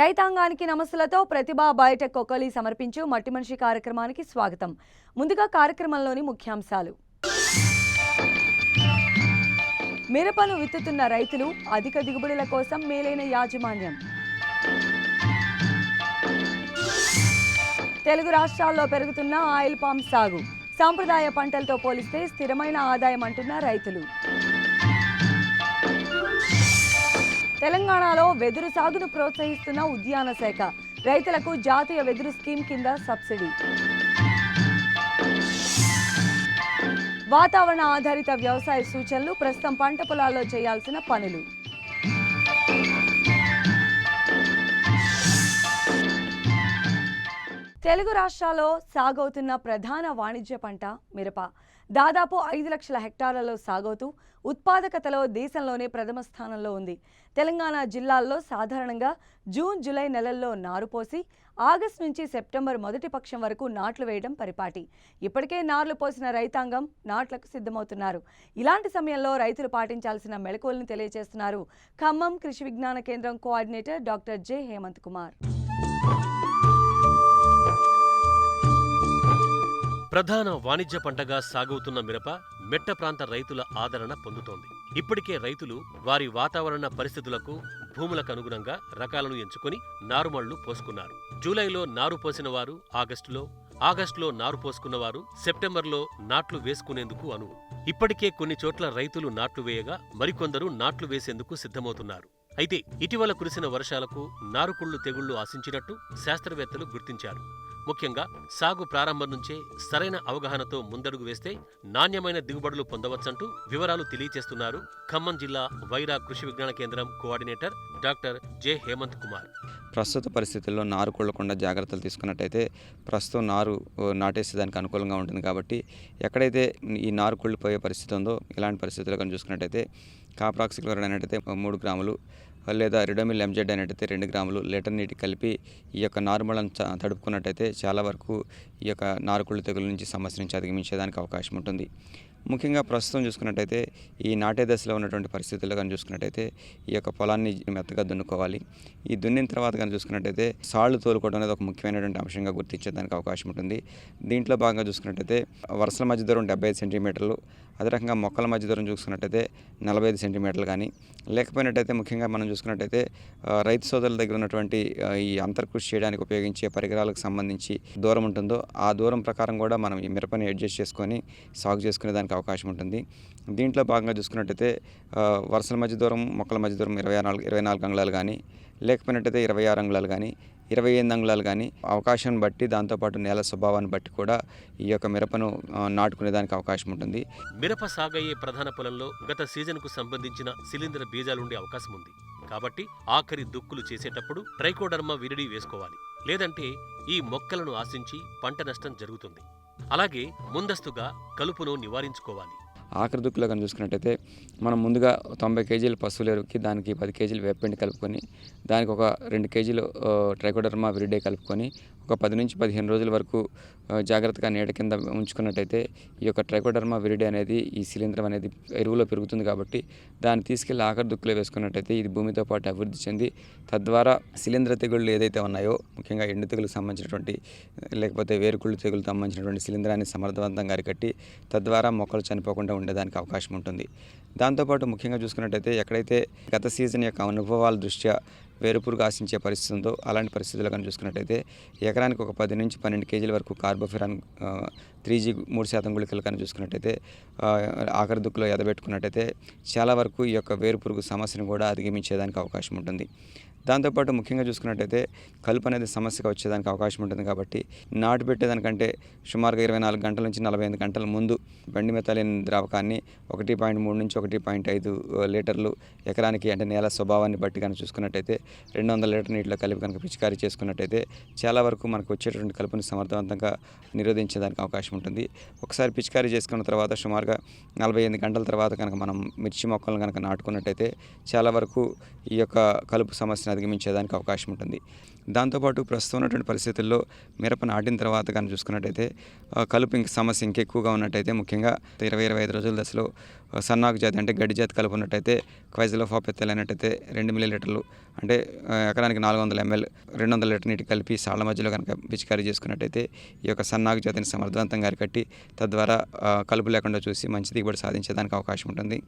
రైతాంగానికి నమస్సులతో ప్రతిభా బయోటెక్ కొక్కలి సమర్పించు మట్టి మనిషి కార్యక్రమానికి స్వాగతం. ముందుగా కార్యక్రమంలోని ముఖ్యాంశాలు. మిరపను విత్తుతున్న రైతులు అధిక దిగుబడుల కోసం మేలైన యాజమాన్యం. తెలుగు రాష్ట్రాల్లో పెరుగుతున్న ఆయిల్ పామ్ సాగు సాంప్రదాయ పంటలతో పోలిస్తే స్థిరమైన ఆదాయం అంటున్న రైతులు. తెలంగాణలో వెదురు సాగును ప్రోత్సహిస్తున్న ఉద్యాన శాఖ రైతులకు జాతీయ వెదురు స్కీమ్ కింద సబ్సిడీ. వాతావరణ ఆధారిత వ్యవసాయ సూచనలు ప్రస్తుతం పంట పొలాల్లో చేయాల్సిన పనులు. తెలుగు రాష్ట్రాల్లో సాగవుతున్న ప్రధాన వాణిజ్య పంట మిరప. దాదాపు 5 లక్షల హెక్టార్లలో సాగవుతూ ఉత్పాదకతలో దేశంలోనే ప్రథమ స్థానంలో ఉంది. తెలంగాణ జిల్లాల్లో సాధారణంగా జూన్ జూలై నెలల్లో నారు పోసి ఆగస్టు నుంచి సెప్టెంబర్ మొదటి పక్షం వరకు నాట్లు వేయడం పరిపాటి. ఇప్పటికే నార్లు పోసిన రైతాంగం నాట్లకు సిద్ధమవుతున్నారు. ఇలాంటి సమయంలో రైతులు పాటించాల్సిన మెళకువలను తెలియజేస్తున్నారు ఖమ్మం కృషి విజ్ఞాన కేంద్రం coordinator doctor J Hemanth Kumar. ప్రధాన వాణిజ్య పంటగా సాగుతున్న మిరప మెట్ట ప్రాంత రైతుల ఆదరణ పొందుతోంది. ఇప్పటికే రైతులు వారి వాతావరణ పరిస్థితులకు భూములకు అనుగుణంగా రకాలను ఎంచుకుని నారుమళ్లు పోసుకున్నారు. జూలైలో నారు పోసిన వారు ఆగస్టులో నారు పోసుకున్నవారు సెప్టెంబర్లో నాట్లు వేసుకునేందుకు అనువు. ఇప్పటికే కొన్ని చోట్ల రైతులు నాట్లు వేయగా మరికొందరు నాట్లు వేసేందుకు సిద్ధమవుతున్నారు. అయితే ఇటీవల కురిసిన వర్షాలకు నారుకుళ్లు తెగుళ్లు ఆశించినట్టు శాస్త్రవేత్తలు గుర్తించారు. ముఖ్యంగా సాగు ప్రారంభం నుంచే సరైన అవగాహనతో ముందడుగు వేస్తే నాణ్యమైన దిగుబడులు పొందవచ్చంటూ వివరాలు తెలియజేస్తున్నారు ఖమ్మం జిల్లా వైరా కృషి విజ్ఞాన కేంద్రం coordinator doctor J Hemanth Kumar. ప్రస్తుత పరిస్థితుల్లో నారు కొల్లకుండా జాగ్రత్తలు తీసుకున్నట్టయితే ప్రస్తుతం నారు నాటేసేదానికి అనుకూలంగా ఉంటుంది. కాబట్టి ఎక్కడైతే ఈ నారు కుళ్ళిపోయే పరిస్థితి ఉందో ఇలాంటి పరిస్థితుల్లో కానీ చూసుకున్నట్టయితే కాప్రాక్సిక్లోరైడ్ అనేటైతే 3 గ్రాములు లేదా రిడోమిల్ ఎంజెడ్ అనేటైతే 2 గ్రాములు లీటర్ నీటి కలిపి ఈ యొక్క నారుమలను తడుపుకున్నట్టయితే చాలా వరకు ఈ యొక్క నారుకుళ్ళు తెగుల నుంచి సమస్య నుంచి అధిగమించేదానికి అవకాశం ఉంటుంది. ముఖ్యంగా ప్రస్తుతం చూసుకున్నట్టయితే ఈ నాటే దశలో ఉన్నటువంటి పరిస్థితుల్లో కానీ చూసుకున్నట్టయితే ఈ యొక్క పొలాన్ని మెత్తగా దున్నుకోవాలి. ఈ దున్నిన తర్వాత కానీ చూసుకున్నట్టయితే సాళ్లు తోలుకోవడం అనేది ఒక ముఖ్యమైనటువంటి అంశంగా గుర్తించేదానికి అవకాశం ఉంటుంది. దీంట్లో భాగంగా చూసుకున్నట్టయితే వరుసల మధ్య దూరం 75 సెంటీమీటర్లు, అదే రకంగా మొక్కల మధ్య దూరం చూసుకున్నట్టయితే 45 సెంటీమీటర్లు కానీ, లేకపోయినట్టయితే ముఖ్యంగా మనం చూసుకున్నట్టయితే రైతు సోదరుల దగ్గర ఉన్నటువంటి ఈ అంతర్కృషి చేయడానికి ఉపయోగించే పరికరాలకు సంబంధించి దూరం ఉంటుందో ఆ దూరం ప్రకారం కూడా మనం ఈ మిరపని అడ్జస్ట్ చేసుకొని సాగు చేసుకునే దానికి అవకాశం ఉంటుంది. దీంట్లో భాగంగా చూసుకున్నట్టయితే వరుసల మధ్య దూరం మొక్కల మధ్య దూరం 24 అంగుళాలు కానీ, లేకపోయినట్టయితే 26 అంగుళాలు కానీ, 28 అంగుళాలు కానీ అవకాశాన్ని బట్టి దాంతోపాటు నేల స్వభావాన్ని బట్టి కూడా ఈ యొక్క మిరపను నాటుకునేదానికి అవకాశం ఉంటుంది. మిరప సాగయ్యే ప్రధాన పొలంలో గత సీజన్కు సంబంధించిన శిలీంధ్ర బీజాలుండే అవకాశం ఉంది. కాబట్టి ఆఖరి దుక్కులు చేసేటప్పుడు ట్రైకోడర్మా విరిడి వేసుకోవాలి. లేదంటే ఈ మొక్కలను ఆశించి పంట నష్టం జరుగుతుంది. అలాగే ముందస్తుగా కలుపును నివారించుకోవాలి. ఆఖరి దుక్కులో కానీ చూసుకున్నట్టయితే మనం ముందుగా 90 కేజీల పశువుల ఎరువుకి దానికి 10 కేజీలు వేపపిండి కలుపుకొని దానికి ఒక 2 కేజీలు ట్రైకోడర్మా విరిడే కలుపుకొని ఒక 10 నుంచి 15 రోజుల వరకు జాగ్రత్తగా నీడ కింద ఉంచుకున్నట్టయితే ఈ యొక్క ట్రైకోడర్మా విరిడే అనేది ఈ శిలీంధ్రం అనేది ఎరువులో పెరుగుతుంది. కాబట్టి దాన్ని తీసుకెళ్లి ఆఖరి దుక్కులో వేసుకున్నట్టయితే ఇది భూమితో పాటు అభివృద్ధి చెంది తద్వారా శిలీంధ్ర తెగుళ్ళు ఏదైతే ఉన్నాయో ముఖ్యంగా ఎండు తెగులకు సంబంధించినటువంటి లేకపోతే వేరుకుళ్ళు తెగులకు సంబంధించినటువంటి శిలీంధ్రాన్ని సమర్థవంతంగా అరికట్టి తద్వారా మొక్కలు చనిపోకుండా ఉండేదానికి అవకాశం ఉంటుంది. దాంతోపాటు ముఖ్యంగా చూసుకున్నట్టయితే ఎక్కడైతే గత సీజన్ యొక్క అనుభవాల దృష్ట్యా వేరుపురుగు ఆశించే పరిస్థితి ఉందో అలాంటి పరిస్థితుల్లో కానీ చూసుకున్నట్టయితే ఎకరానికి ఒక 10 నుంచి 12 కేజీల వరకు కార్బోఫిరాన్ 3G 3% గుళికలు కానీ చూసుకున్నట్టయితే ఆఖరి దుక్కులో ఎదబెట్టుకున్నట్టయితే చాలా వరకు ఈ యొక్క వేరుపురుగు సమస్యను కూడా అధిగమించేదానికి అవకాశం ఉంటుంది. దాంతోపాటు ముఖ్యంగా చూసుకున్నట్టయితే కలుపు అనేది సమస్యగా వచ్చేదానికి అవకాశం ఉంటుంది. కాబట్టి నాటు పెట్టేదానికంటే సుమారుగా 24 గంటల నుంచి 45 గంటల ముందు బెండి మెథాలిన్ ద్రావకాన్ని 1.3 నుంచి 1.5 లీటర్లు ఎకరానికి అంటే నేల స్వభావాన్ని బట్టి కనుక చూసుకున్నట్టయితే 200 లీటర్ నీటిలో కలిపి కనుక పిచికారీ చేసుకున్నట్టయితే చాలా వరకు మనకు వచ్చేటటువంటి కలుపుని సమర్థవంతంగా నిరోధించేదానికి అవకాశం ఉంటుంది. ఒకసారి పిచికారీ చేసుకున్న తర్వాత సుమారుగా 45 గంటల తర్వాత కనుక మనం మిర్చి మొక్కలను కనుక నాటుకున్నట్టయితే చాలా వరకు ఈ యొక్క కలుపు సమస్యను అధిగమించేదానికి అవకాశం ఉంటుంది. దాంతోపాటు ప్రస్తుతం ఉన్నటువంటి పరిస్థితుల్లో మిరప నాటిన తర్వాత కానీ చూసుకున్నట్టయితే కలుపు ఇంక సమస్య ఇంకెక్కువగా ఉన్నట్టయితే ముఖ్యంగా 20-25 రోజుల దశలో సన్నాకు జాతి అంటే గడ్డి జాతి కలుపు ఉన్నట్టయితే క్వైజలోఫాప్ ఎత్తలేనట్టయితే 2 మిల్లీలీటర్లు అంటే ఎకరానికి 400 ml 200 లీటర్ నీటి కలిపి సాళ్ల మధ్యలో కనుక పిచికారీ చేసుకున్నట్టయితే ఈ యొక్క సన్నాకు జాతిని సమర్థవంతంగా అరికట్టి తద్వారా కలుపు లేకుండా చూసి మంచి దిగుబడి సాధించేదానికి అవకాశం ఉంటుంది.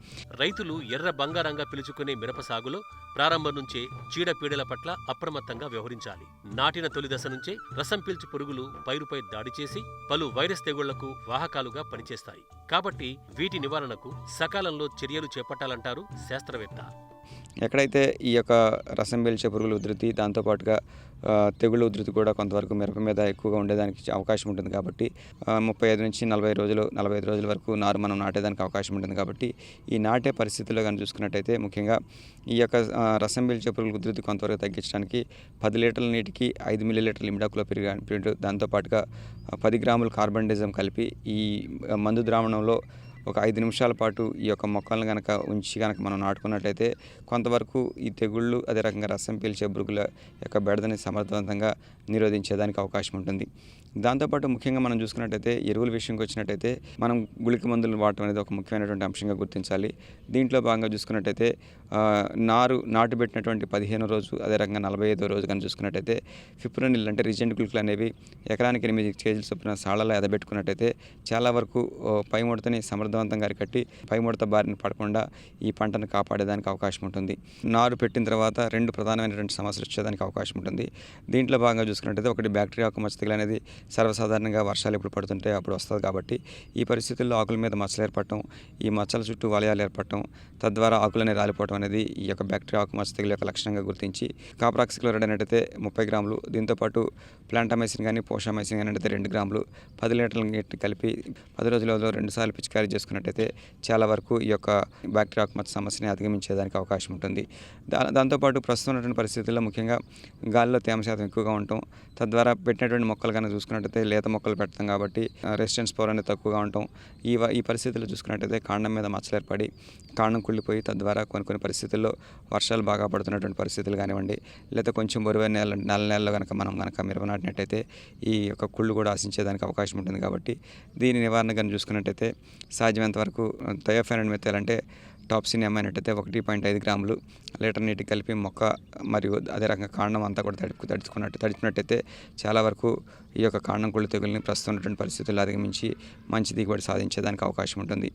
రైతులు ఎర్ర బంగారంగా పిలుచుకునే మిరప సాగులో ప్రారంభం నుంచే చీడపీడల పట్ల అప్రమత్తంగా వ్యవహరించాలి. నాటిన తొలి దశ నుంచే రసం పీల్చు పురుగులు పైరుపై దాడి చేసి పలు వైరస్ తెగుళ్లకు వాహకాలుగా పనిచేస్తాయి. కాబట్టి వీటి నివారణకు సకాలంలో చర్యలు చేపట్టాలంటారు శాస్త్రవేత్త. ఎక్కడైతే ఈ యొక్క రసం పీల్చే పురుగుల ఉధృతి దాంతోపాటుగా తెగుళ్ళ ఉధృతి కూడా కొంతవరకు మిరప మీద ఎక్కువగా ఉండేదానికి అవకాశం ఉంటుంది. కాబట్టి 35 నుంచి 45 రోజుల వరకు నారు మనం నాటేదానికి అవకాశం ఉంటుంది. కాబట్టి ఈ నాటే పరిస్థితుల్లో కానీ చూసుకున్నట్టయితే ముఖ్యంగా ఈ యొక్క రసం పీల్చే పురుగుల ఉధృతి కొంతవరకు తగ్గించడానికి 10 లీటర్ల నీటికి 5 మిల్లీలీటర్ల ఇమిడాక్లోపిరిడ్ దాంతోపాటుగా 10 గ్రాములు కార్బన్డిజం కలిపి ఈ మందు ద్రావణంలో ఒక 5 నిమిషాల పాటు ఈ యొక్క మొక్కలను కనుక ఉంచి కనుక మనం నాటుకున్నట్లయితే కొంతవరకు ఈ తెగుళ్ళు అదే రకంగా రసం పీల్చే పురుగుల యొక్క బెడదని సమర్థవంతంగా నిరోధించేదానికి అవకాశం ఉంటుంది. దాంతోపాటు ముఖ్యంగా మనం చూసుకున్నట్టయితే ఎరువుల విషయంకి వచ్చినట్టయితే మనం గుళిక మందులు వాడటం అనేది ఒక ముఖ్యమైనటువంటి అంశంగా గుర్తించాలి. దీంట్లో భాగంగా చూసుకున్నట్టయితే నాటుబెట్టినటువంటి 15వ రోజు అదే రకంగా 45వ రోజు కానీ చూసుకున్నట్టయితే ఫిప్రోనిల్ అంటే రిజెంట్ గుళికలు అనేవి ఎకరానికి 8 కేజీల చొప్పున సాళ్లలో ఎదబెట్టుకున్నట్టయితే చాలా వరకు పై ముడతని సమర్థవంతంగా అరికట్టి పై ముడత బారిన పడకుండా ఈ పంటను కాపాడేదానికి అవకాశం ఉంటుంది. నారు పెట్టిన తర్వాత 2 ప్రధానమైనటువంటి సమస్యలు వచ్చేదానికి అవకాశం ఉంటుంది. దీంట్లో భాగంగా చూసుకున్నట్టయితే ఒకటి బ్యాక్టీరియా ఆకు మచ్చ తెగులు అనేది సర్వసాధారణంగా వర్షాలు ఎప్పుడు పడుతుంటే అప్పుడు వస్తుంది. కాబట్టి ఈ పరిస్థితుల్లో ఆకుల మీద మచ్చలు ఏర్పడటం, ఈ మచ్చల చుట్టూ వలయాలు ఏర్పడటం, తద్వారా ఆకులని రాలిపోవడం అనేది ఈ యొక్క బ్యాక్టీరియా ఆకు మచ్చ తెగులు యొక్క లక్షణంగా గుర్తించి కాపరాక్సిక్లోరైడ్ అనేది 30 గ్రాములు దీంతోపాటు ప్లాంటామైసిన్ కానీ పోషామైసిన్ కానీ 2 గ్రాములు 10 లీటర్ల నీటిని కలిపి 10 రోజులలో 2 సార్లు పిచికారీ చేసుకున్నట్టయితే చాలా వరకు ఈ యొక్క బ్యాక్టీరియా ఆకు మచ్చ సమస్యని అధిగమించేదానికి అవకాశం ఉంటుంది. దాంతోపాటు ప్రస్తుతం ఉన్నటువంటి పరిస్థితుల్లో ముఖ్యంగా గాలిలో తేమ శాతం ఎక్కువగా ఉండటం, తద్వారా పెట్టినటువంటి మొక్కలు కనుక చూసుకున్నట్టయితే లేత మొక్కలు పెడతాం కాబట్టి రెసిస్టెన్స్ పవర్ అనేది తక్కువగా ఉండటం, ఈ పరిస్థితుల్లో చూసుకున్నట్టయితే కాండం మీద మచ్చలు ఏర్పడి కాండం కుళ్ళిపోయి తద్వారా కొన్ని పరిస్థితుల్లో వర్షాలు బాగా పడుతున్నటువంటి పరిస్థితులు కానివ్వండి, లేదా కొంచెం బరువైన నెలలో కనుక మనం మిరప నాటినట్టయితే ఈ యొక్క కుళ్ళు కూడా ఆశించేదానికి అవకాశం ఉంటుంది. కాబట్టి దీని నివారణ కానీ చూసుకున్నట్టయితే సాధ్యమైనంత వరకు థయోఫెనైడ్ మెథడ్ అంటే టాప్సిన్ ఏమైనట్టయితే 1.5 గ్రాములు లీటర్ నీటికి కలిపి మొక్క మరియు అదే రకంగా కాండం అంతా కూడా తడిచినట్టయితే చాలా వరకు ఈ యొక్క కాండం కుళ్ళు తెగుల్ని ప్రస్తుతం ఉన్నటువంటి పరిస్థితుల్లో అధిగమించి మంచి దిగుబడి సాధించేదానికి అవకాశం ఉంటుంది.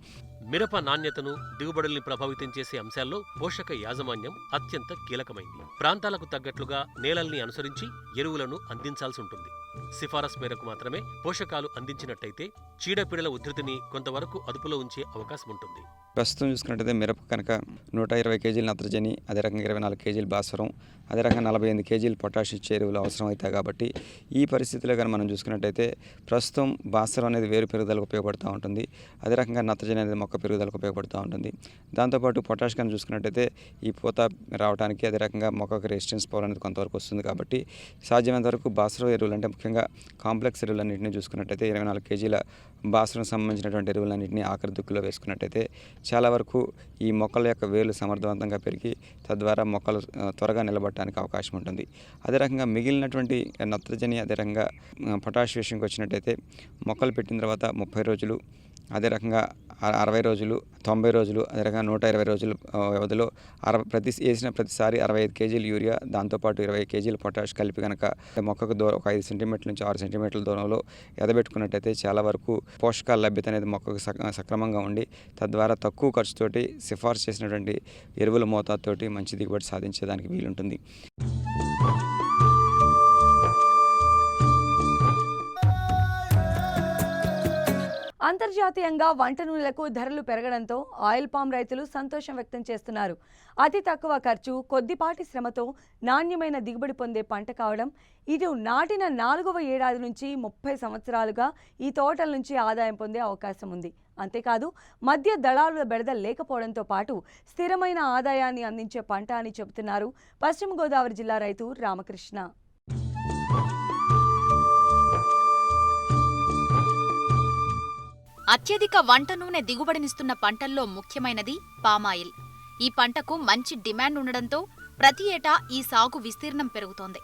మిరప నాణ్యతను, దిగుబడుల్ని ప్రభావితం చేసే అంశాల్లో పోషక యాజమాన్యం అత్యంత కీలకమైంది. ప్రాంతాలకు తగ్గట్లుగా నేలల్ని అనుసరించి ఎరువులను అందించాల్సి ఉంటుంది. సిఫారసు మేరకు మాత్రమే పోషకాలు అందించినట్టయితే చీడపీడల ఉధృతిని కొంతవరకు అదుపులో ఉంచే అవకాశం ఉంటుంది. ప్రస్తుతం చూసుకున్నట్టయితే మిరప కనుక 120 కేజీల నత్రజని, అదే రకంగా 24 కేజీలు భాస్వరం, అదే రకంగా 48 కేజీలు పొటాష్ ఇచ్చే ఎరువులు అవసరం అవుతాయి. కాబట్టి ఈ పరిస్థితిలో కానీ మనం చూసుకున్నట్టయితే ప్రస్తుతం భాస్వరం అనేది వేరు పెరుగుదలకు ఉపయోగపడుతూ ఉంటుంది, అదే రకంగా నత్రజని అనేది మొక్క పెరుగుదలకు ఉపయోగపడుతూ ఉంటుంది. దాంతోపాటు పొటాష్ కానీ చూసుకున్నట్టయితే ఈ పూత రావడానికి అదే రకంగా మొక్కకు రెసిస్టెన్స్ పవర్ అనేది కొంతవరకు వస్తుంది. కాబట్టి సాధ్యమైనంత వరకు భాస్వరం ఎరువులు అంటే ముఖ్యంగా కాంప్లెక్స్ ఎరువులన్నింటినీ చూసుకున్నట్టయితే 24 కేజీల భాస్వరం సంబంధించినటువంటి ఎరువులన్నింటినీ ఆఖరి దుక్కులో వేసుకున్నట్టయితే చాలా వరకు ఈ మొక్కల యొక్క వేర్లు సమర్థవంతంగా పెరిగి తద్వారా మొక్కలు త్వరగా నిలబడటానికి అవకాశం ఉంటుంది. అదే రకంగా మిగిలినటువంటి నత్రజని అదే రకంగా పొటాష్ విషయంకి వచ్చినట్టయితే మొక్కలు పెట్టిన తర్వాత 30 రోజులు, అదే రకంగా 60 రోజులు, 90 రోజులు, అదే రకంగా 120 రోజుల వ్యవధిలో వేసిన ప్రతిసారి 65 కేజీలు యూరియా, దాంతోపాటు 20 కేజీల పొటాష్ కలిపి కనుక మొక్కకు దూరం ఒక 5 సెంటీమీటర్ల నుంచి 6 సెంటీమీటర్ల దూరంలో ఎదబెట్టుకున్నట్టయితే చాలా వరకు పోషకాల లభ్యత అనేది మొక్కకు సక్రమంగా ఉండి తద్వారా తక్కువ ఖర్చుతోటి సిఫార్సు చేసినటువంటి ఎరువుల మోతాదుతోటి మంచి దిగుబడి సాధించేదానికి వీలుంటుంది. అంతర్జాతీయంగా వంట నూనెలకు ధరలు పెరగడంతో ఆయిల్ పామ్ రైతులు సంతోషం వ్యక్తం చేస్తున్నారు. అతి తక్కువ ఖర్చు, కొద్దిపాటి శ్రమతో నాణ్యమైన దిగుబడి పొందే పంట కావడం, ఇది నాటిన 4వ ఏడాది నుంచి 30 సంవత్సరాలుగా ఈ తోటల నుంచి ఆదాయం పొందే అవకాశం ఉంది. అంతేకాదు మధ్య దళారుల బెడద లేకపోవడంతో పాటు స్థిరమైన ఆదాయాన్ని అందించే పంట అని చెబుతున్నారు పశ్చిమ గోదావరి జిల్లా రైతు రామకృష్ణ. అత్యధిక వంట నూనె దిగుబడినిస్తున్న పంటల్లో ముఖ్యమైనది పామాయిల్. ఈ పంటకు మంచి డిమాండ్ ఉండడంతో ప్రతి ఏటా ఈ సాగు విస్తీర్ణం పెరుగుతోంది.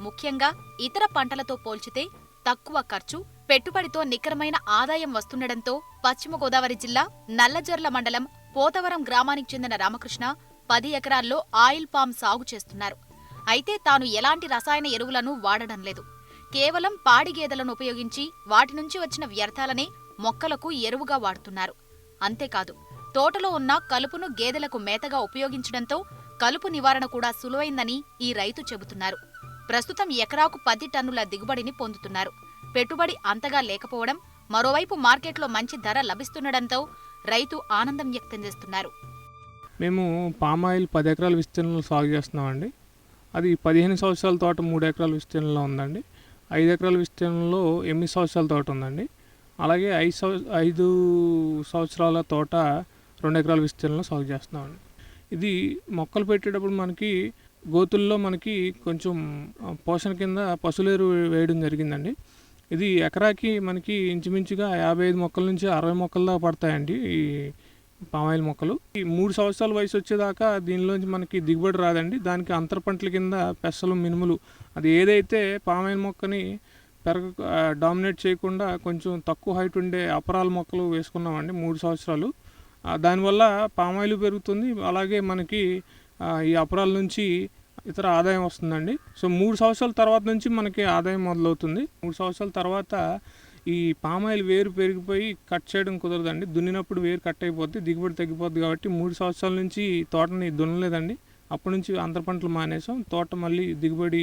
ముఖ్యంగా ఇతర పంటలతో పోల్చితే తక్కువ ఖర్చు, పెట్టుబడితో నికరమైన ఆదాయం వస్తుండటంతో పశ్చిమ గోదావరి జిల్లా నల్లజర్ల మండలం పోతవరం గ్రామానికి చెందిన రామకృష్ణ 10 ఎకరాల్లో ఆయిల్ పామ్ సాగు చేస్తున్నారు. అయితే తాను ఎలాంటి రసాయన ఎరువులను వాడడం లేదు. కేవలం పాడి గేదెలను ఉపయోగించి వాటి నుంచి వచ్చిన వ్యర్థాలనే మొక్కలకు ఎరువుగా వాడుతున్నారు. అంతేకాదు, తోటలో ఉన్న కలుపును గేదెలకు మేతగా ఉపయోగించడంతో కలుపు నివారణ కూడా సులువైందని ఈ రైతు చెబుతున్నారు. ప్రస్తుతం ఎకరాకు 10 టన్నుల దిగుబడిని పొందుతున్నారు. పెట్టుబడి అంతగా లేకపోవడం, మరోవైపు మార్కెట్లో మంచి ధర లభిస్తుండటంతో రైతు ఆనందం వ్యక్తం చేస్తున్నారు. మేము పామాయిల్ 10 ఎకరాల విస్తీర్ణంలో సాగు చేస్తున్నామండి. అది 15 సంవత్సరాల తోట 3 ఎకరాల విస్తీర్ణంలో ఉందండి. 5 ఎకరాల విస్తీర్ణంలో 8 సంవత్సరాల తోట ఉందండి. అలాగే 5 సంవత్సరాల తోట 2 ఎకరాల విస్తీర్ణంలో సాగు చేస్తున్నామండి. ఇది మొక్కలు పెట్టేటప్పుడు మనకి గోతుల్లో మనకి కొంచెం పోషణ కింద పశువులేరు వేయడం జరిగిందండి. ఇది ఎకరాకి మనకి ఇంచుమించుగా 55 మొక్కల నుంచి 60 మొక్కల దాకా పడతాయండి ఈ పామాయిల్ మొక్కలు. ఈ 3 సంవత్సరాల వయసు వచ్చేదాకా దీనిలోంచి మనకి దిగుబడి రాదండి. దానికి అంతర పంటల కింద పెసలు, మినుములు, అది ఏదైతే పామాయిల్ మొక్కని డామినేట్ చేయకుండా కొంచెం తక్కువ హైట్ ఉండే అపరాల మొక్కలు వేసుకున్నామండి 3 సంవత్సరాలు. దానివల్ల పామాయిల్ పెరుగుతుంది, అలాగే మనకి ఈ అపరాల నుంచి ఇతర ఆదాయం వస్తుందండి. సో 3 సంవత్సరాల తర్వాత నుంచి మనకి ఆదాయం మొదలవుతుంది. 3 సంవత్సరాల తర్వాత ఈ పామాయిల్ వేరు పెరిగిపోయి కట్ చేయడం కుదరదండి. దున్నినప్పుడు వేరు కట్ అయిపోద్ది, దిగుబడి తగ్గిపోద్ది. కాబట్టి 3 సంవత్సరాల నుంచి తోటని దున్నలేదండి. అప్పటి నుంచి అంతర పంటలు మానేసాం. తోట మళ్ళీ దిగుబడి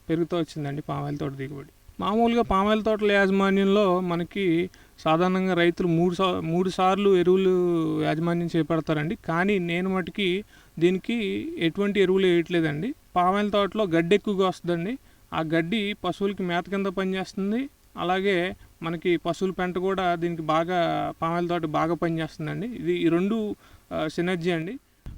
పెరుగుతూ వచ్చిందండి, పామాయిల్ తోట దిగుబడి. మామూలుగా పామాయిల్ తోటల యాజమాన్యంలో మనకి సాధారణంగా రైతులు 3 సార్లు ఎరువులు యాజమాన్యం చేపడతారండి. కానీ నేను మటుకి దీనికి ఎటువంటి ఎరువులు వేయట్లేదండి. పామాయిల్ తోటలో గడ్డి ఎక్కువగా వస్తుందండి. ఆ గడ్డి పశువులకి మేత కింద పనిచేస్తుంది. అలాగే మనకి పశువుల పెంట కూడా దీనికి బాగా పామాయిల్ తోట బాగా పనిచేస్తుందండి. ఇది ఈ 2 సినర్జీ అండి.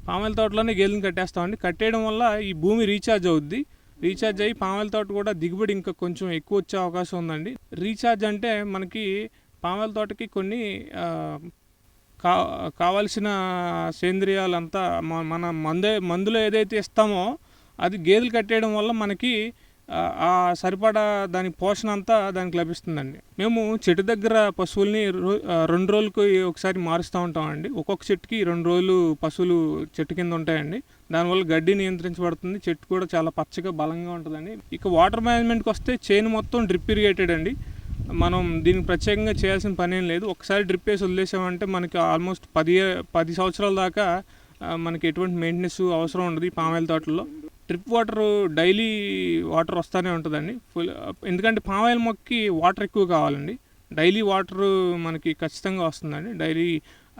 పామాయిల్ తోటలోనే గేదెలను కట్టేస్తామండి. కట్టేయడం వల్ల ఈ భూమి రీఛార్జ్ అవుద్ది. రీఛార్జ్ అయ్యి పామాయిల్ తోట కూడా దిగుబడి ఇంకా కొంచెం ఎక్కువ వచ్చే అవకాశం ఉందండి. రీఛార్జ్ అంటే మనకి పామాయిల్ తోటకి కొన్ని కావాల్సిన సేంద్రియాలంతా మన మందులో ఏదైతే ఇస్తామో అది గేదెలు కట్టేయడం వల్ల మనకి ఆ సరిపడా దాని పోషణ అంతా దానికి లభిస్తుందండి. మేము చెట్టు దగ్గర పశువుల్ని 2 రోజులకి ఒకసారి మారుస్తూ ఉంటామండి. ఒక్కొక్క చెట్టుకి 2 రోజులు పశువులు చెట్టు కింద ఉంటాయండి. దానివల్ల గడ్డి నియంత్రించబడుతుంది. చెట్టు కూడా చాలా పచ్చగా బలంగా ఉంటుందండి. ఇక వాటర్ మేనేజ్మెంట్కి వస్తే చేను మొత్తం డ్రిప్ ఇరిగేటెడ్ అండి. మనం దీనికి ప్రత్యేకంగా చేయాల్సిన పని ఏం లేదు. ఒకసారి డ్రిప్ వేసి వదిలేసామంటే మనకి ఆల్మోస్ట్ 10 సంవత్సరాల దాకా మనకి ఎటువంటి మెయింటెనెన్స్ అవసరం ఉండదు ఈ పామాయిల్ తోటల్లో. డ్రిప్ వాటర్ డైలీ వాటర్ వస్తూనే ఉంటుందండి. ఎందుకంటే పామాయిల్ మొక్కకి వాటర్ ఎక్కువ కావాలండి. డైలీ వాటర్ మనకి ఖచ్చితంగా వస్తుందండి. డైలీ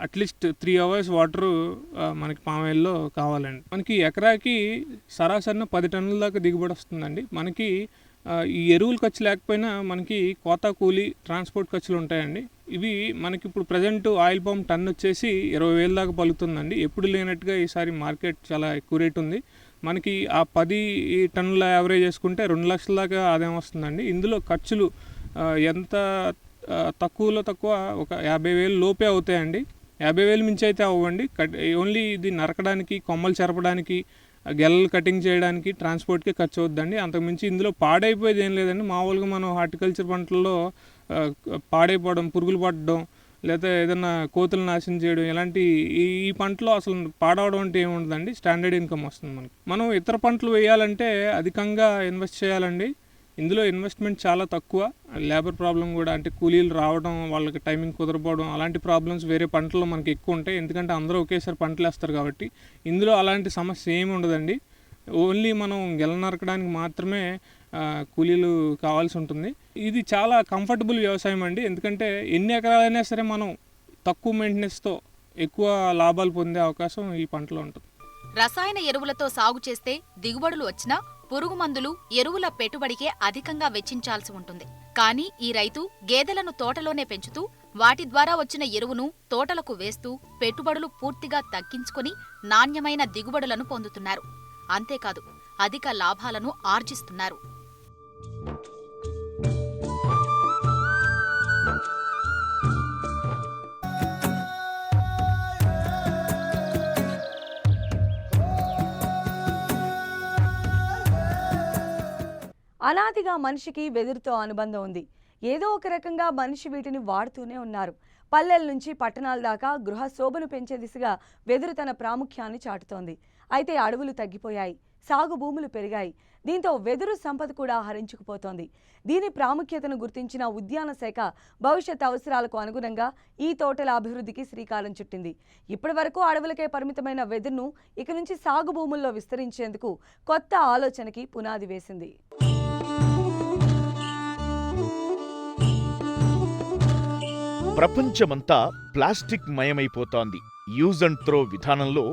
అట్లీస్ట్ 3 అవర్స్ వాటర్ మనకి పామాయిల్లో కావాలండి. మనకి ఎకరాకి సరాసరిన 10 టన్నుల దాకా దిగుబడి వస్తుందండి. మనకి ఈ ఎరువుల ఖర్చు లేకపోయినా మనకి కోత, కూలి, ట్రాన్స్పోర్ట్ ఖర్చులు ఉంటాయండి. ఇవి మనకి ఇప్పుడు ప్రజెంట్ ఆయిల్ పామ్ టన్ వచ్చేసి 20,000 దాకా పలుకుతుందండి. ఎప్పుడు లేనట్టుగా ఈసారి మార్కెట్ చాలా ఎక్కువ రేట్ ఉంది. మనకి ఆ 10 టన్నుల యావరేజ్ చేసుకుంటే 2 లక్షల దాకా ఆదాయం వస్తుందండి. ఇందులో ఖర్చులు ఎంత తక్కువలో తక్కువ ఒక 50,000 లోపే అవుతాయండి. 50,000 మించి అయితే అవ్వండి. ఓన్లీ ఇది నరకడానికి, కొమ్మలు చెరపడానికి, గెలలు కటింగ్ చేయడానికి, ట్రాన్స్పోర్ట్కి ఖర్చు అవుద్దండి. అంతకుమించి ఇందులో పాడైపోయేది ఏం లేదండి. మామూలుగా మనం హార్టికల్చర్ పంటల్లో పాడైపోవడం, పురుగులు పడడం, లేదా ఏదైనా కోతులు నాశనం చేయడం, ఇలాంటి ఈ పంటలో అసలు పాడవడం అంటే ఏముండదండి. స్టాండర్డ్ ఇన్కమ్ వస్తుంది మనకి. మనం ఇతర పంటలు వేయాలంటే అధికంగా ఇన్వెస్ట్ చేయాలండి. ఇందులో ఇన్వెస్ట్మెంట్ చాలా తక్కువ. లేబర్ ప్రాబ్లం కూడా, అంటే కూలీలు రావడం, వాళ్ళకి టైమింగ్ కుదరపోవడం, అలాంటి ప్రాబ్లమ్స్ వేరే పంటల్లో మనకి ఎక్కువ ఉంటాయి. ఎందుకంటే అందరూ ఒకేసారి పంటలు వేస్తారు కాబట్టి. ఇందులో అలాంటి సమస్య ఏమి ఉండదండి. ఓన్లీ మనం గెల నరకడానికి మాత్రమే కూలీలు కావాల్సి ఉంటుంది. ఇది చాలా కంఫర్టబుల్ వ్యవసాయం అండి. ఎందుకంటే ఎన్ని ఎకరాలైనా సరే మనం తక్కువ మెయింటెనెన్స్తో ఎక్కువ లాభాలు పొందే అవకాశం ఈ పంటలో ఉంటుంది. రసాయన ఎరువులతో సాగు చేస్తే దిగుబడులు వచ్చినా పురుగు మందులు, ఎరువుల పెట్టుబడికే అధికంగా వెచ్చించాల్సి ఉంటుంది. కానీ ఈ రైతు గేదెలను తోటలోనే పెంచుతూ వాటి ద్వారా వచ్చిన ఎరువును తోటలకు వేస్తూ పెట్టుబడులు పూర్తిగా తగ్గించుకొని నాణ్యమైన దిగుబడులను పొందుతున్నారు. అంతేకాదు, అధిక లాభాలను ఆర్జిస్తున్నారు. అనాదిగా మనిషికి వెదురుతో అనుబంధం ఉంది. ఏదో ఒక రకంగా మనిషి వీటిని వాడుతూనే ఉన్నారు. పల్లెల నుంచి పట్టణాల దాకా గృహ శోభను పెంచే దిశగా వెదురు తన ప్రాముఖ్యాన్ని చాటుతోంది. అయితే అడవులు తగ్గిపోయాయి, సాగు భూములు పెరిగాయి. దీంతో వెదురు సంపద కూడా హరించుకుపోతోంది. దీని ప్రాముఖ్యతను గుర్తించిన ఉద్యాన శాఖ భవిష్యత్ అవసరాలకు అనుగుణంగా ఈ తోటల అభివృద్ధికి శ్రీకారం చుట్టింది. ఇప్పటి వరకు అడవులకే పరిమితమైన వెదురును ఇక నుంచి సాగు భూముల్లో విస్తరించేందుకు కొత్త ఆలోచనకి పునాది వేసింది. ప్రపంచమంతా ప్లాస్టిక్ మయమైపోతోంది. యూజ్ అండ్ త్రో విధానంలో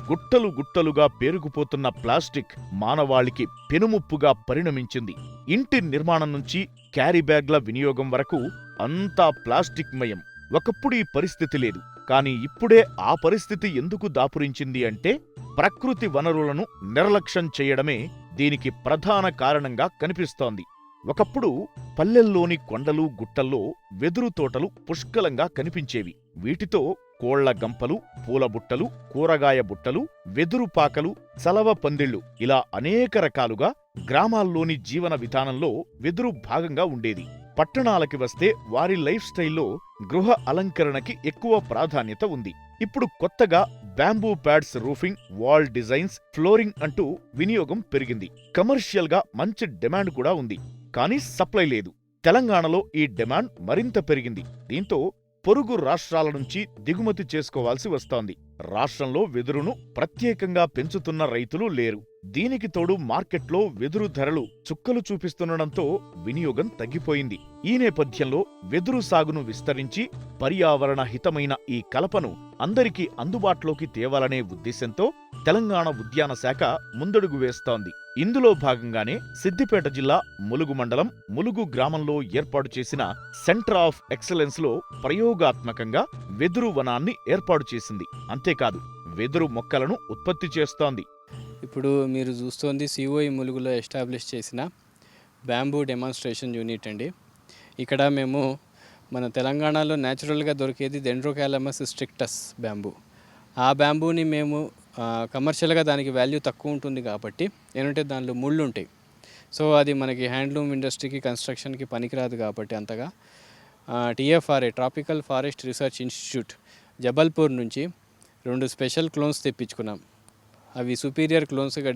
గుట్టలు గుట్టలుగా పేరుకుపోతున్న ప్లాస్టిక్ మానవాళికి పెనుముప్పుగా పరిణమించింది. ఇంటి నిర్మాణం నుంచి క్యారీ బ్యాగ్ల వినియోగం వరకు అంతా ప్లాస్టిక్ మయం. ఒకప్పుడు ఈ పరిస్థితి లేదు. కానీ ఇప్పుడే ఆ పరిస్థితి ఎందుకు దాపురించింది అంటే ప్రకృతి వనరులను నిర్లక్ష్యం చేయడమే దీనికి ప్రధాన కారణంగా కనిపిస్తోంది. ఒకప్పుడు పల్లెల్లోని కొండలు గుట్టల్లో వెదురు తోటలు పుష్కలంగా కనిపించేవి. వీటితో కోళ్ల గంపలు, పూల బుట్టలు, కూరగాయ బుట్టలు, వెదురు పాకలు, చలవ పందిళ్లు ఇలా అనేక రకాలుగా గ్రామాల్లోని జీవన విధానంలో వెదురు భాగంగా ఉండేది. పట్టణాలకి వస్తే వారి లైఫ్ స్టైల్లో గృహ అలంకరణకి ఎక్కువ ప్రాధాన్యత ఉంది. ఇప్పుడు కొత్తగా bamboo pads, roofing, wall designs, flooring అంటూ వినియోగం పెరిగింది. కమర్షియల్ గా మంచి డిమాండ్ కూడా ఉంది. కానీ సప్లై లేదు. తెలంగాణలో ఈ డిమాండ్ మరింత పెరిగింది. దీంతో పొరుగు రాష్ట్రాల నుంచి దిగుమతి చేసుకోవాల్సి వస్తోంది. రాష్ట్రంలో వెదురును ప్రత్యేకంగా పెంచుతున్న రైతులు లేరు. దీనికి తోడు మార్కెట్లో వెదురు ధరలు చుక్కలు చూపిస్తుండటంతో వినియోగం తగ్గిపోయింది. ఈ నేపథ్యంలో వెదురు సాగును విస్తరించి పర్యావరణ హితమైన ఈ కలపను అందరికీ అందుబాటులోకి తేవాలనే ఉద్దేశంతో తెలంగాణ ఉద్యాన శాఖ ముందడుగు వేస్తోంది. ఇందులో భాగంగానే సిద్దిపేట జిల్లా ములుగు మండలం ములుగు గ్రామంలో ఏర్పాటు చేసిన సెంటర్ ఆఫ్ ఎక్సలెన్స్ లో ప్రయోగాత్మకంగా వెదురు వనాన్ని ఏర్పాటు చేసింది. అంతేకాదు వెదురు మొక్కలను ఉత్పత్తి చేస్తోంది. ఇప్పుడు మీరు చూస్తోంది సిఓఈ ములుగులో ఎస్టాబ్లిష్ చేసిన బ్యాంబూ డెమాన్స్ట్రేషన్ యూనిట్ అండి. ఇక్కడ మేము మన తెలంగాణలో న్యాచురల్గా దొరికేది డెండ్రోకాలమస్ స్ట్రిక్టస్ బ్యాంబూ. ఆ బ్యాంబూని మేము కమర్షియల్గా దానికి వాల్యూ తక్కువ ఉంటుంది కాబట్టి ఏంటంటే దానిలో ముళ్ళు ఉంటాయి. సో అది మనకి హ్యాండ్లూమ్ ఇండస్ట్రీకి, కన్స్ట్రక్షన్కి పనికిరాదు కాబట్టి అంతగా TFRA tropical forest research institute Jabalpur నుంచి 2 స్పెషల్ క్లోన్స్ తెప్పించుకున్నాం. అవి సుపీరియర్ క్లోన్స్గా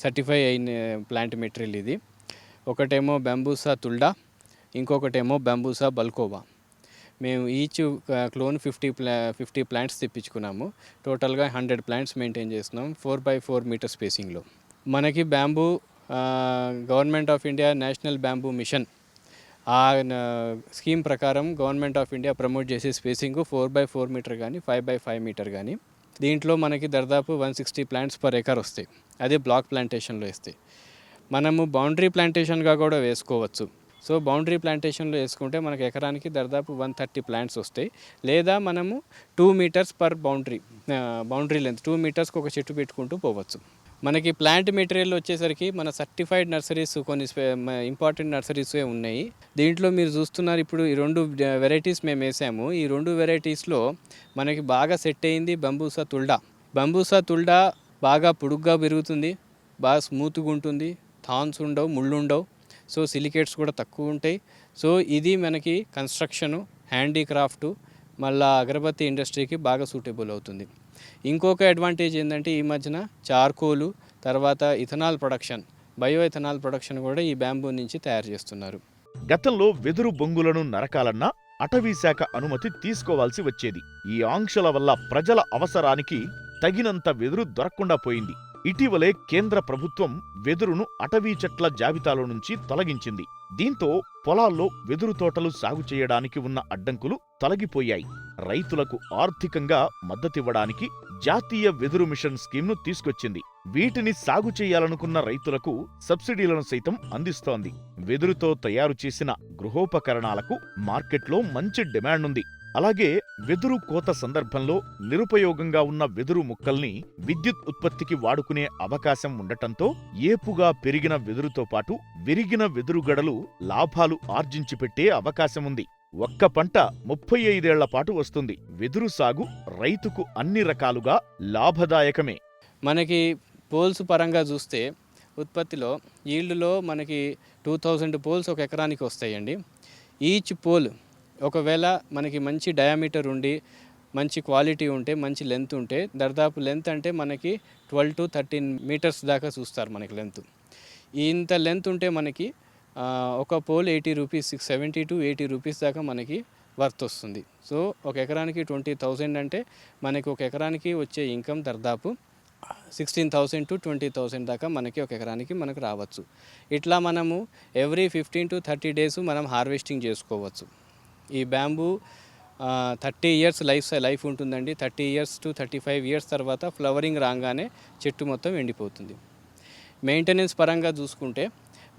సర్టిఫై అయిన ప్లాంట్ మెటీరియల్ ఇది. ఒకటేమో బ్యాంబూసా తుల్డా, ఇంకొకటేమో బ్యాంబూసా బల్కోవా. మేము ఈచ్ క్లోన్ 50 ప్లాంట్స్ తెప్పించుకున్నాము. టోటల్గా 100 ప్లాంట్స్ మెయింటైన్ చేస్తున్నాం 4x4 మీటర్ స్పేసింగ్లో. మనకి bamboo government of India national bamboo mission ఆ స్కీమ్ ప్రకారం గవర్నమెంట్ ఆఫ్ ఇండియా ప్రమోట్ చేసే స్పేసింగ్ 4x4 మీటర్ కానీ 5x5 మీటర్ కానీ. దీంట్లో మనకి దాదాపు 160 ప్లాంట్స్ పర్ ఎకర్ వస్తాయి. అదే బ్లాక్ ప్లాంటేషన్లో వేస్తాయి. మనము బౌండరీ ప్లాంటేషన్గా కూడా వేసుకోవచ్చు. సో బౌండరీ ప్లాంటేషన్లో వేసుకుంటే మనకి ఎకరానికి దాదాపు 130 ప్లాంట్స్ వస్తాయి. లేదా మనము 2 మీటర్స్ పర్ బౌండరీ లెంత్ 2 మీటర్స్కి ఒక చెట్టు పెట్టుకుంటూ పోవచ్చు. మనకి ప్లాంట్ మెటీరియల్ వచ్చేసరికి మన సర్టిఫైడ్ నర్సరీస్ కొన్ని ఇంపార్టెంట్ నర్సరీసే ఉన్నాయి. దీంట్లో మీరు చూస్తున్నారు ఇప్పుడు ఈ 2 వెరైటీస్ మేము వేసాము. ఈ 2 వెరైటీస్లో మనకి బాగా సెట్ అయింది బంబూసా తుల్డా. బంబూసా తుల్డా బాగా పొడుగ్గా పెరుగుతుంది, బాగా స్మూత్గా ఉంటుంది, థాన్స్ ఉండవు, ముళ్ళు ఉండవు. సో సిలికేట్స్ కూడా తక్కువ ఉంటాయి. సో ఇది మనకి కన్స్ట్రక్షను, హ్యాండీక్రాఫ్టు, మళ్ళీ అగరబత్తి ఇండస్ట్రీకి బాగా సూటబుల్ అవుతుంది. ఇంకొక అడ్వాంటేజ్ ఏంటంటే ఈ మధ్యన చార్కోలు, తర్వాత ethanol production, bio ethanol production కూడా ఈ బ్యాంబూ నుంచి తయారు చేస్తున్నారు. గతంలో వెదురు బొంగులను నరకాలన్నా అటవీ శాఖ అనుమతి తీసుకోవాల్సి వచ్చేది. ఈ ఆంక్షల వల్ల ప్రజల అవసరానికి తగినంత వెదురు దొరకకుండా పోయింది. ఇటీవలే కేంద్ర ప్రభుత్వం వెదురును అటవీ చెట్ల జాబితాలో నుంచి తొలగించింది. దీంతో పొలాల్లో వెదురు తోటలు సాగు చేయడానికి ఉన్న అడ్డంకులు తొలగిపోయాయి. రైతులకు ఆర్థికంగా మద్దతివ్వడానికి జాతీయ వెదురు మిషన్ స్కీమ్ను తీసుకొచ్చింది. వీటిని సాగు చేయాలనుకున్న రైతులకు సబ్సిడీలను సైతం అందిస్తోంది. వెదురుతో తయారు చేసిన గృహోపకరణాలకు మార్కెట్లో మంచి డిమాండ్ ఉంది. అలాగే వెదురు కోత సందర్భంలో నిరుపయోగంగా ఉన్న వెదురు ముక్కల్ని విద్యుత్ ఉత్పత్తికి వాడుకునే అవకాశం ఉండటంతో ఏపుగా పెరిగిన వెదురుతో పాటు విరిగిన వెదురుగడలు లాభాలు ఆర్జించి పెట్టే అవకాశముంది. ఒక్క పంట 35 ఏళ్ల పాటు వస్తుంది. వెదురు సాగు రైతుకు అన్ని రకాలుగా లాభదాయకమే. మనకి పోల్స్ పరంగా చూస్తే ఉత్పత్తిలో ఈల్డ్లో మనకి 2000 పోల్స్ ఒక ఎకరానికి వస్తాయండి. ఈచ్ పోల్ ఒకవేళ మనకి మంచి డయామీటర్ ఉండి మంచి క్వాలిటీ ఉంటే, మంచి లెంత్ ఉంటే, దాదాపు లెంత్ అంటే మనకి 12 to 13 మీటర్స్ దాకా చూస్తారు మనకి లెంత్. ఇంత లెంత్ ఉంటే మనకి ఒక పోల్ 80 రూపీస్, 70 to 80 రూపీస్ దాకా మనకి వర్త్ వస్తుంది. సో ఒక ఎకరానికి 20,000 అంటే మనకి ఒక ఎకరానికి వచ్చే ఇన్కమ్ దాదాపు 16,000 to 20,000 దాకా మనకి ఒక ఎకరానికి మనకు రావచ్చు. ఇట్లా మనము ఎవ్రీ 15 to 30 డేస్ మనం హార్వెస్టింగ్ చేసుకోవచ్చు. ఈ బ్యాంబూ 30 ఇయర్స్ లైఫ్ ఉంటుందండి. 30 ఇయర్స్ to 35 ఇయర్స్ తర్వాత ఫ్లవరింగ్ రాగానే చెట్టు మొత్తం ఎండిపోతుంది. మెయింటెనెన్స్ పరంగా చూసుకుంటే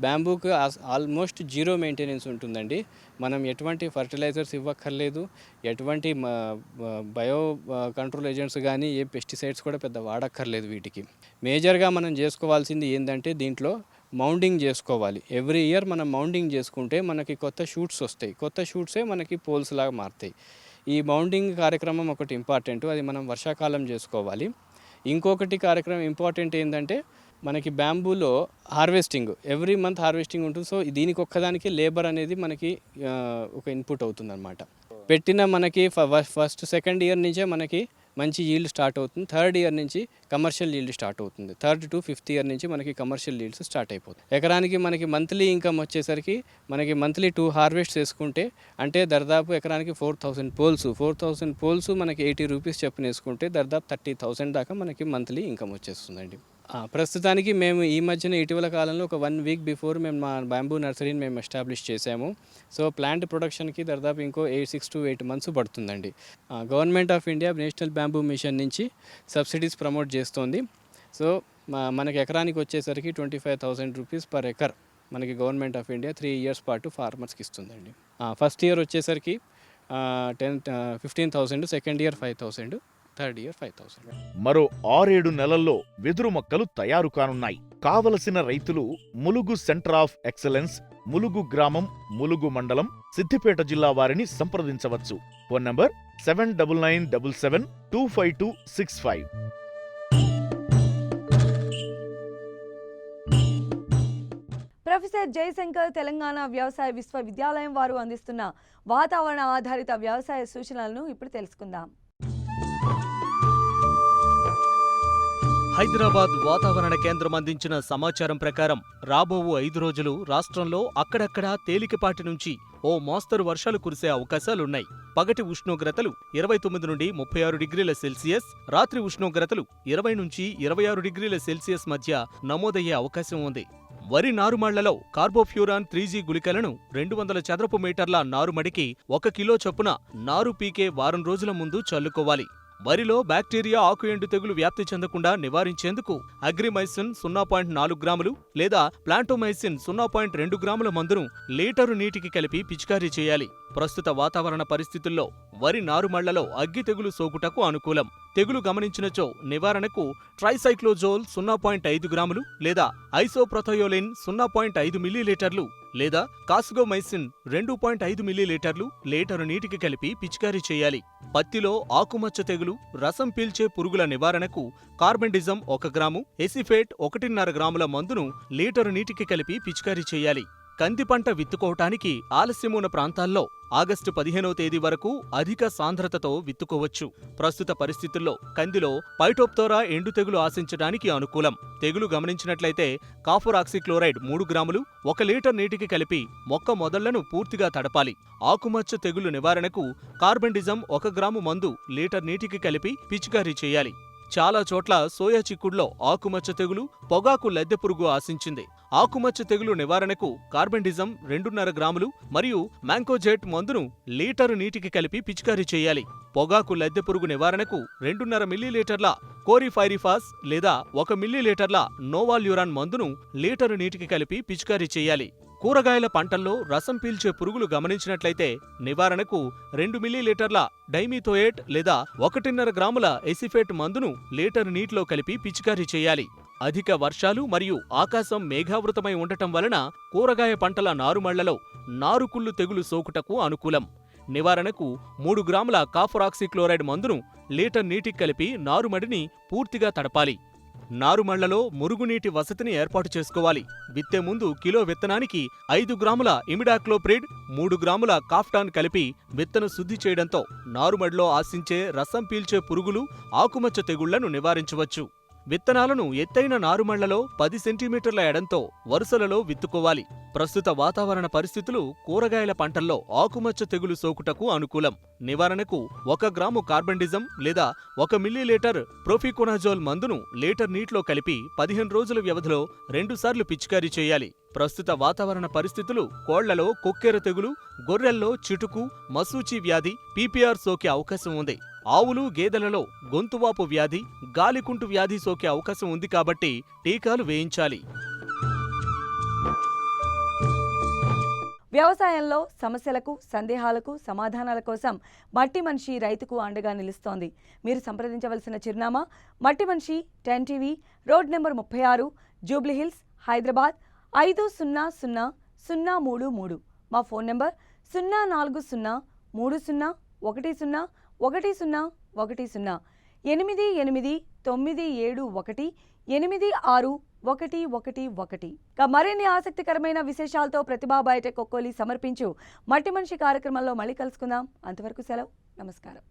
బ్యాంబూకి ఆల్మోస్ట్ జీరో మెయింటెనెన్స్ ఉంటుందండి. మనం ఎటువంటి ఫర్టిలైజర్స్ ఇవ్వక్కర్లేదు, ఎటువంటి బయో కంట్రోల్ ఏజెంట్స్ కానీ ఏ పెస్టిసైడ్స్ కూడా పెద్ద వాడక్కర్లేదు. వీటికి మేజర్గా మనం చేసుకోవాల్సింది ఏంటంటే దీంట్లో మౌండింగ్ చేసుకోవాలి. ఎవ్రీ ఇయర్ మనం మౌండింగ్ చేసుకుంటే మనకి కొత్త షూట్స్ వస్తాయి. కొత్త షూట్సే మనకి పోల్స్ లాగా మారుతాయి. ఈ మౌండింగ్ కార్యక్రమం ఒకటి ఇంపార్టెంట్, అది మనం వర్షాకాలం చేసుకోవాలి. ఇంకొకటి కార్యక్రమం ఇంపార్టెంట్ ఏంటంటే మనకి బ్యాంబూలో హార్వెస్టింగ్ ఎవ్రీ మంత్ హార్వెస్టింగ్ ఉంటుంది. సో దీనికి ఒక్కదానికి లేబర్ అనేది మనకి ఒక ఇన్పుట్ అవుతుంది అనమాట. పెట్టిన మనకి ఫస్ట్ సెకండ్ ఇయర్ నుంచే మనకి మంచి ఈల్డ్ స్టార్ట్ అవుతుంది. థర్డ్ ఇయర్ నుంచి కమర్షియల్ ఈల్డ్ స్టార్ట్ అవుతుంది. థర్డ్ టు ఫిఫ్త్ ఇయర్ నుంచి మనకి కమర్షియల్ ఈల్డ్స్ స్టార్ట్ అయిపోతుంది. ఎకరానికి మనకి మంత్లీ ఇన్కమ్ వచ్చేసరికి మనకి మంత్లీ 2 హార్వెస్ట్ చేసుకుంటే అంటే దాదాపు ఎకరానికి 4,000 పోల్స్ మనకి 80 రూపీస్ చెప్పిన వేసుకుంటే దాదాపు 30,000 దాకా మనకి మంత్లీ ఇన్కమ్ వచ్చేస్తుందండి. ప్రస్తుతానికి మేము ఈ మధ్యన ఇటీవల కాలంలో ఒక 1 వీక్ బిఫోర్ మేము మా బ్యాంబూ నర్సరీని మేము ఎస్టాబ్లిష్ చేసాము. సో ప్లాంట్ ప్రొడక్షన్కి దాదాపు ఇంకో 6 to 8 months పడుతుందండి. Government of India national bamboo mission నుంచి సబ్సిడీస్ ప్రమోట్ చేస్తోంది. సో మనకి ఎకరానికి వచ్చేసరికి 25,000 రూపీస్ పర్ ఎకర్ మనకి గవర్నమెంట్ ఆఫ్ ఇండియా 3 years పాటు ఫార్మర్స్కి ఇస్తుందండి. ఫస్ట్ ఇయర్ వచ్చేసరికి 15,000, సెకండ్ ఇయర్ 5,000, థర్డ్ ఇయర్ 5,000. మరో 6-7 నెలల్లో వెదురు మొక్కలు తయారు కానున్నాయి. కావలసిన రైతులు Mulugu centre of excellence, Mulugu గ్రామం, ములుగు మండలం, సిద్దిపేట జిల్లా వారిని సంప్రదించవచ్చు. Phone number 7997725265. Professor Jayashankar Telangana వ్యవసాయ విశ్వవిద్యాలయం వారు అందిస్తున్న వాతావరణ ఆధారిత వ్యవసాయ సూచనలను ఇప్పుడు తెలుసుకుందాం. హైదరాబాద్ వాతావరణ కేంద్రం అందించిన సమాచారం ప్రకారం రాబో 5 రోజులు రాష్ట్రంలో అక్కడక్కడా తేలికపాటి నుంచి ఓ మోస్తరు వర్షాలు కురిసే అవకాశాలున్నాయి. పగటి ఉష్ణోగ్రతలు 29 నుండి 36 డిగ్రీల సెల్సియస్, రాత్రి ఉష్ణోగ్రతలు 20 నుంచి 26 డిగ్రీల సెల్సియస్ మధ్య నమోదయ్యే అవకాశం ఉంది. వరి నారుమళ్లలో కార్బోఫ్యూరాన్ 3G గుళికలను 200 చదరపు మీటర్ల నారుమడికి 1 కిలో చొప్పున నారు పీకే వారం రోజుల ముందు చల్లుకోవాలి. వరిలో బ్యాక్టీరియా ఆకు ఎండు తెగులు వ్యాప్తి చెందకుండా నివారించేందుకు అగ్రిమైసిన్ 0.4 గ్రాములు లేదా ప్లాంటోమైసిన్ 0.2 గ్రాముల మందును లీటరు నీటికి కలిపి పిచికారీ చేయాలి. ప్రస్తుత వాతావరణ పరిస్థితుల్లో వరి నారుమళ్లలో అగ్గి తెగులు సోకుటకు అనుకూలం. తెగులు గమనించినచో నివారణకు ట్రైసైక్లోజోల్ 0.5 గ్రాములు లేదా ఐసోప్రొథయోలిన్ 0.5 మిల్లీలీటర్లు లేదా కాస్గోమైసిన్ 2.5 మిల్లీలీటర్లు లీటరు నీటికి కలిపి పిచికారీ చేయాలి. పత్తిలో ఆకుమచ్చ తెగులు, రసం పీల్చే పురుగుల నివారణకు కార్బెండిజం 1 గ్రాము, ఎసిఫేట్ 1.5 గ్రాముల మందును లీటరు నీటికి కలిపి పిచికారీ చేయాలి. కంది పంట విత్తుకోవటానికి ఆలస్యమున్న ప్రాంతాల్లో ఆగస్టు 15వ తేదీ వరకు అధిక సాంద్రతతో విత్తుకోవచ్చు. ప్రస్తుత పరిస్థితుల్లో కందిలో పైటోప్తోరా ఎండు తెగులు ఆశించడానికి అనుకూలం. తెగులు గమనించినట్లయితే కాపర్ ఆక్సిక్లోరైడ్ 3 గ్రాములు 1 లీటర్ నీటికి కలిపి మొక్క మొదళ్లను పూర్తిగా తడపాలి. ఆకుమచ్చ తెగులు నివారణకు కార్బెండిజం 1 గ్రాము మందు లీటర్ నీటికి కలిపి పిచికారీ చేయాలి. చాలా చోట్ల సోయా చిక్కుడులో ఆకుమచ్చ తెగులు, పొగాకు లద్దె పురుగు ఆశించింది. ఆకుమచ్చ తెగులు నివారణకు కార్బెండిజం 2.5 గ్రాములు మరియు మ్యాంకోజెట్ మందును లీటరు నీటికి కలిపి పిచికారీ చేయాలి. పొగాకు లద్దె పురుగు నివారణకు 2.5 మిల్లీలీటర్ల కోరిఫైరిఫాస్ లేదా 1 మిల్లీలీటర్ల నోవాల్యూరాన్ మందును లీటరు నీటికి కలిపి పిచికారీ చేయాలి. కూరగాయల పంటల్లో రసం పీల్చే పురుగులు గమనించినట్లయితే నివారణకు 2 మిల్లీలీటర్ల డైమిథోయేట్ లేదా 1.5 గ్రాముల ఎసిఫేట్ మందును లీటరు నీటిలో కలిపి పిచికారీ చేయాలి. అధిక వర్షాలు మరియు ఆకాశం మేఘావృతమై ఉండటం వలన కూరగాయ పంటల నారుమళ్లలో నారుకుళ్ళు తెగులు సోకుటకు అనుకూలం. నివారణకు 3 గ్రాముల కాపర్ ఆక్సిక్లోరైడ్ మందును లీటర్ నీటికి కలిపి నారుమడిని పూర్తిగా తడపాలి. నారుమళ్లలో మురుగునీటి వసతిని ఏర్పాటు చేసుకోవాలి. విత్తే ముందు కిలో విత్తనానికి 5 గ్రాముల ఇమిడాక్లోప్రిడ్, 3 గ్రాముల కాఫ్టాన్ కలిపి విత్తన శుద్ధి చేయడంతో నారుమడిలో ఆశించే రసం పీల్చే పురుగులు, ఆకుమచ్చ తెగుళ్లను నివారించవచ్చు. విత్తనాలను ఎత్తైన నారుమళ్లలో 10 సెంటీమీటర్ల ఎడంతో వరుసలలో విత్తుకోవాలి. ప్రస్తుత వాతావరణ పరిస్థితులు కూరగాయల పంటల్లో ఆకుమచ్చ తెగులు సోకుటకు అనుకూలం. నివారణకు 1 గ్రాము కార్బండిజం లేదా 1 మిల్లీలీటర్ ప్రోఫికోనాజోల్ మందును లీటర్ నీటిలో కలిపి 15 రోజుల వ్యవధిలో 2 సార్లు పిచికారీ చేయాలి. ప్రస్తుత వాతావరణ పరిస్థితులు కోళ్లలో కొక్కెర తెగులు, గొర్రెల్లో చిటుకు, మసూచి వ్యాధి, పీపీఆర్ సోకే అవకాశం ఉంది. ఆవులు, గేదెలలో గొంతువాపు వ్యాధి, గాలికుంటు వ్యాధి సోకే అవకాశం ఉంది కాబట్టి టీకాలు వేయించాలి. వ్యవసాయంలో సమస్యలకు, సందేహాలకు సమాధానాల కోసం మట్టి మనిషి రైతుకు అండగా నిలుస్తోంది. మీరు సంప్రదించవలసిన చిరునామా మట్టి మనిషి 10 TV, road number 36, Jubilee Hills, Hyderabad 500033. మా ఫోన్ నెంబర్ 040 30 10 10 10 8897186111. మరిన్ని ఆసక్తికరమైన విశేషాలతో ప్రతిభా బయోటెక్ ఒక్కోలి సమర్పించు మట్టి మనిషి కార్యక్రమంలో మళ్ళీ కలుసుకుందాం. అంతవరకు సెలవు. నమస్కారం.